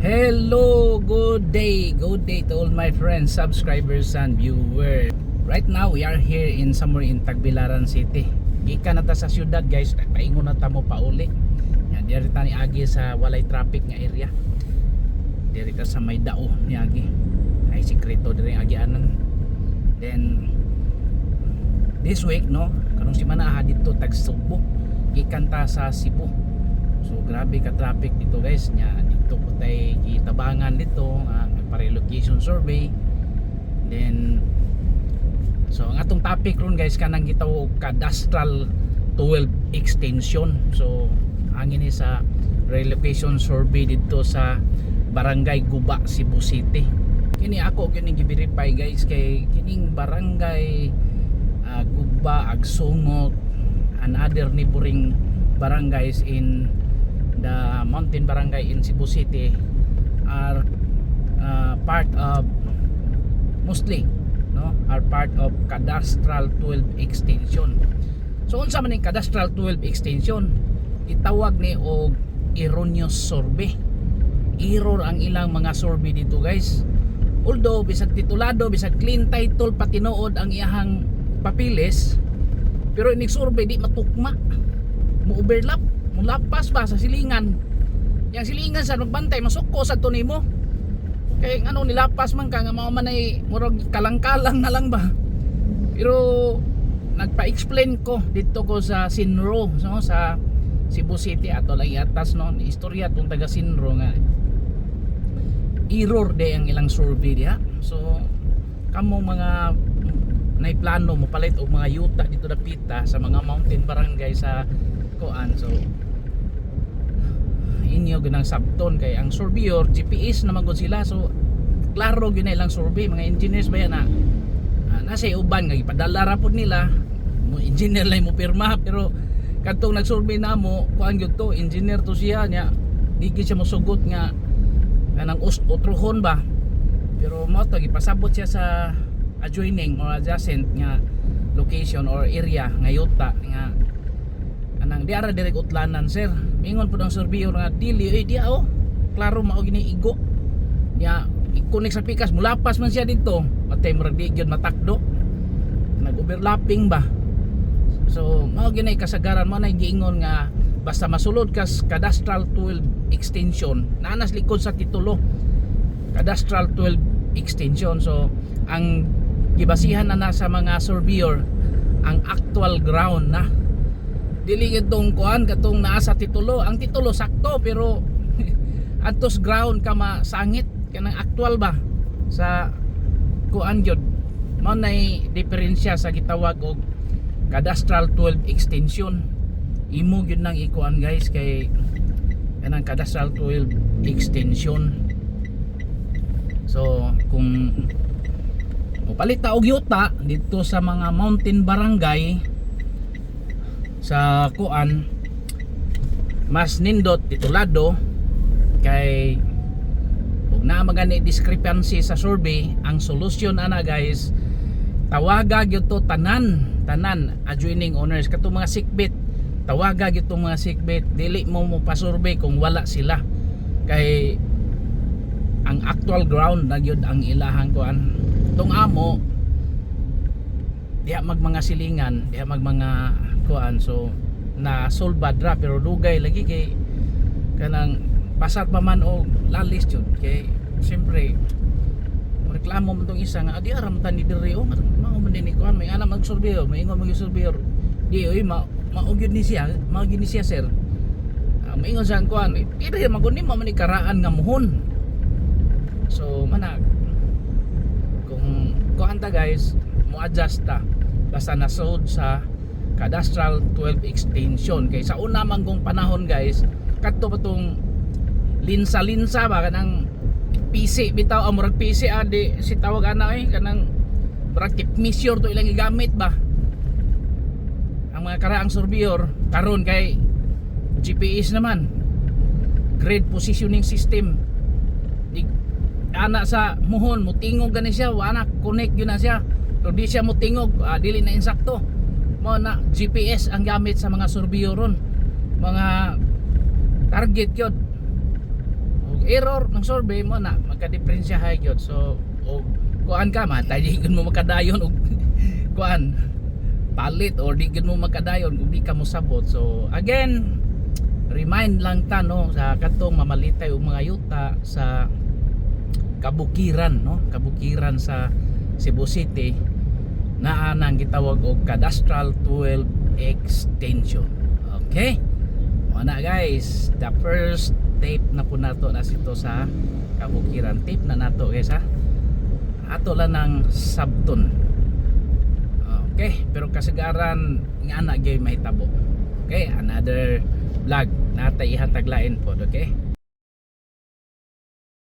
Hello, good day to all my friends, subscribers and viewers. Right now we are here in somewhere in Tagbilaran City. Gika na ta sa syudad guys, paingon na ta mo pauli. Yan, diri ta ni agi sa walay traffic nga area. Diri ta sa may dao ni agi. Ay sikreto diri agi anan. Then this week no, kanong semana ha dito tag Subo. Gikan ta sa Cebu. So grabe ka traffic dito guys nya. Dito po tayo kitabangan dito nagpa-relocation survey. Then so ang atong topic ron guys kanang gitawag cadastral 12 extension. So angin ni sa relocation survey dito sa Barangay Guba, Cebu City. Kini ako kining gi-verify guys kay kining barangay Guba, Agsungot and other neighboring barangays in the mountain barangay in Cebu City are part of mostly no are part of cadastral 12 extension. So unsa man ning cadastral 12 extension? Itawag ni og erroneous survey. Error ang ilang mga survey dito guys. Although bisag titulado, bisag clean title pati nood ang iyahang papilis, pero inig survey di matukma, mo overlap, mo lapas ba sa silingan. Yang silingan sa nagbantay masuko sa to nimo. Kay ano nilapas man ka nga mao man ay murag kalang-kalang na lang ba. Pero nagpa-explain ko dito ko sa Sinro no, sa Cebu City ato lang atas no, istorya tong taga Sinro nga error de ang ilang survey diha. So kamo mga naiplano mo palit og mga yuta dito dapita sa mga mountain barangay sa kuan. So inyo ginang sabton kay ang surveyor GPS naman gud sila. So klaro gyud na ilang survey, mga engineers ba yan na nasa uban nga ipadala ra pud nila mo engineer lay mo pirma, pero kadtong nag-survey namo kuan gyud to engineer to siya nya di gyud siya mosugot nga kanang utrohon ba, pero mo to gipasabot siya sa adjoining or adjacent nga location or area nga yuta nga kanang di ara direk utlanan sir. Mingon pud ang surveyor nga dili dia klaro mao gini igo nya i-connect sa pikas mulapas man siya dito matay murag di gyud matakdo nag-overlapping ba. So mao gini kasagaran mo na giingon nga basta masulod kas cadastral 12 extension nanas likod sa titulo cadastral 12 extension. So ang gibasihan na sa mga surveyor ang actual ground na dili itong kuan katong naa sa titulo. Ang titulo sakto pero atos ground ka masangit kanang actual ba sa kuan gyud mao nay diferensya sa gitawag og cadastral 12 extension. Imo gyud nang ikuan guys kay kanang cadastral 12 extension. So kung mopalit ta og yuta dito sa mga mountain barangay sa kuan mas nindot titulado kay ug na magani discrepancy sa survey. Ang solusyon ana guys tawaga gyud to tanan adjoining owners katong mga sikbit, tawaga gyud tong mga sikbit, dili mo pa-survey kung wala sila kay ang actual ground na gyud ang ilahang kuan. Tong amo diha mag mga silingan, diha mag mga kuan. So na solbad ra pero dugay lagi kay kanang pasar pa man og lalis jud kay siyempre reklamo mo tong isa nga adi aram tan ni diri mao man din kuan may ana mag surveyor may ingon mag surveyor di oy mao gyud ni siya sir. Maingon sa kuan diri maguni mo man ni karaan nga muhon. So manag kung kuan ta guys mo adjust ta basta nasod sa cadastral 12 extension kay sa una man kong panahon guys kadto pa tong linsa ba kanang PC bitaw amurag PC adi si tawag ana kanang murag tip measure to ilang gigamit ba ang mga karaang surveyor karon kay GPS naman grade positioning system ana sa muhon mutingog gani siya ana connect yun na siya pero di siya mutingog dili na insakto mo na GPS ang gamit sa mga surveyor ron mga target yun error ng survey mo na magka-diferensya gyud. So o kuan ka matay di gud mo makadayon og kuan palit or di gud mo makadayon kung di ka mo sabot. So again, remind lang ta no sa katong mamalitay og mga yuta sa kabukiran no, kabukiran sa Cebu City naa nang gitawag og cadastral 12 extension. Okay? Ana guys, the first tape na po nato na sito sa kabukiran. Tape na nato guys ha. Ato lang ng sabton. Okay, pero kasagaran nga na gyud mahitabo. Okay, another vlog natay ihatag lain pod, okay?